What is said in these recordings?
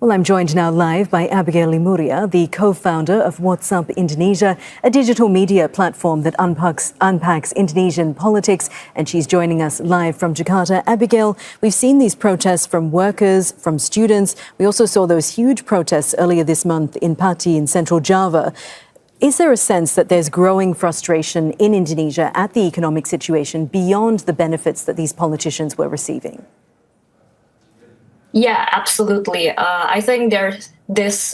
Well, I'm joined now live by Abigail Lemuria, the co-founder of WhatsApp Indonesia, a digital media platform that unpacks Indonesian politics, and she's joining us live from Jakarta. Abigail, we've seen these protests from workers, from students. We also saw those huge protests earlier this month in Pati in central Java. Is there a sense that there's growing frustration in Indonesia at the economic situation beyond the benefits that these politicians were receiving? Yeah, absolutely. I think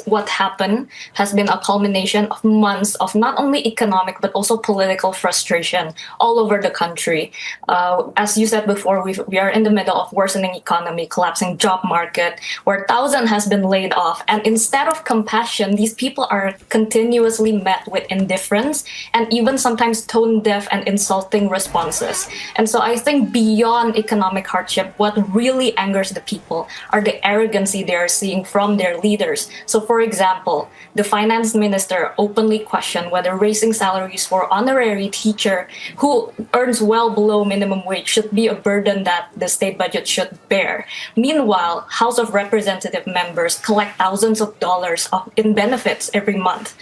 what happened has been a culmination of months of not only economic but also political frustration all over the country. As you said before, we are in the middle of worsening economy, collapsing job market, where thousands has been laid off. And instead of compassion, these people are continuously met with indifference and even sometimes tone deaf and insulting responses. And so I think beyond economic hardship, what really angers the people are the arrogancy they are seeing from their leaders. So, for example, the finance minister openly questioned whether raising salaries for honorary teacher who earns well below minimum wage should be a burden that the state budget should bear. Meanwhile, House of Representative members collect thousands of dollars in benefits every month.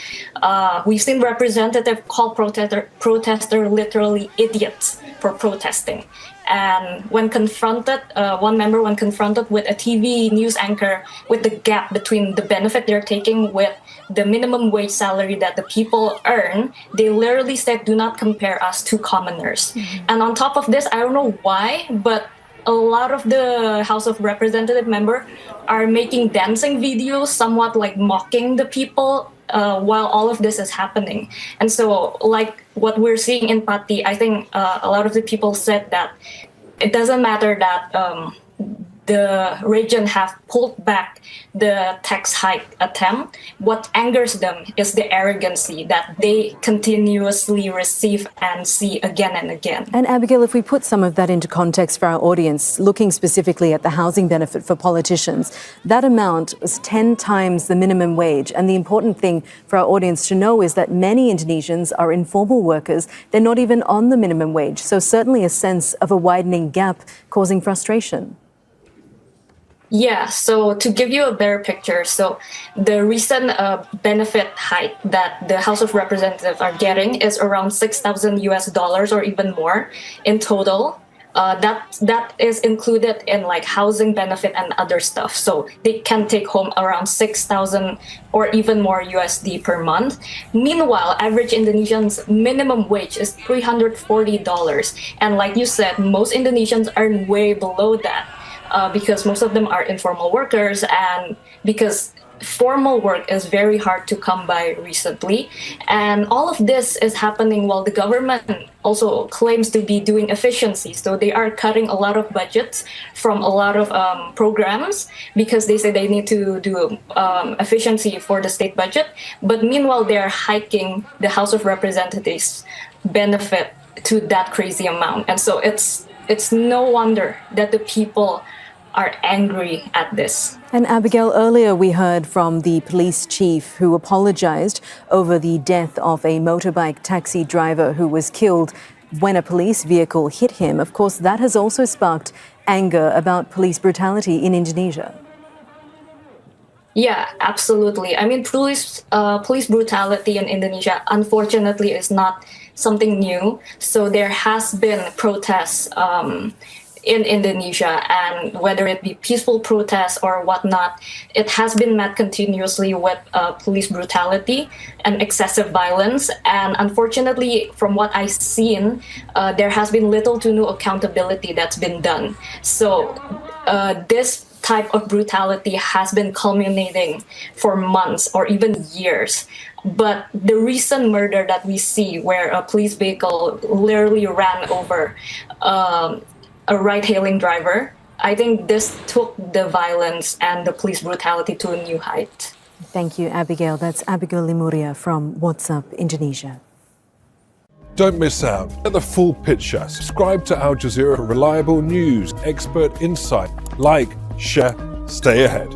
We've seen representative call protester literally idiots for protesting. And when confronted, one member, when confronted with a TV news anchor with the gap between the benefit they're taking with the minimum wage salary that the people earn, they literally said, "Do not compare us to commoners." And on top of this, I don't know why, but a lot of the House of Representative members are making dancing videos, somewhat like mocking the people while all of this is happening. And so, like what we're seeing in Pati, I think a lot of the people said that it doesn't matter that the region have pulled back the tax hike attempt. What angers them is the arrogancy that they continuously receive and see again and again. And Abigail, if we put some of that into context for our audience, looking specifically at the housing benefit for politicians, that amount was 10 times the minimum wage. And the important thing for our audience to know is that many Indonesians are informal workers. They're not even on the minimum wage. So certainly a sense of a widening gap causing frustration. Yeah, so to give you a better picture, so the recent benefit hike that the House of Representatives are getting is around $6,000 or even more in total. That is included in like housing benefit and other stuff. So they can take home around 6,000 or even more USD per month. Meanwhile, average Indonesians' minimum wage is $340. And like you said, most Indonesians earn way below that. Because most of them are informal workers and because formal work is very hard to come by recently. And all of this is happening while the government also claims to be doing efficiency. So they are cutting a lot of budgets from a lot of programs because they say they need to do efficiency for the state budget. But meanwhile, they're hiking the House of Representatives benefit to that crazy amount. And so it's no wonder that the people are angry at this. And Abigail, earlier we heard from the police chief who apologized over the death of a motorbike taxi driver who was killed when a police vehicle hit him. Of course, that has also sparked anger about police brutality in Indonesia. Yeah, absolutely. I mean, police brutality in Indonesia, unfortunately, is not something new. So there has been protests in Indonesia, and whether it be peaceful protests or whatnot, it has been met continuously with police brutality and excessive violence. And unfortunately, from what I've seen, there has been little to no accountability that's been done. So this type of brutality has been culminating for months or even years. But the recent murder that we see where a police vehicle literally ran over a ride-hailing driver, I think this took the violence and the police brutality to a new height. Thank you, Abigail. That's Abigail Lemuria from WhatsApp Indonesia. Don't miss out. Get the full picture. Subscribe to Al Jazeera for reliable news, expert insight. Like, share, stay ahead.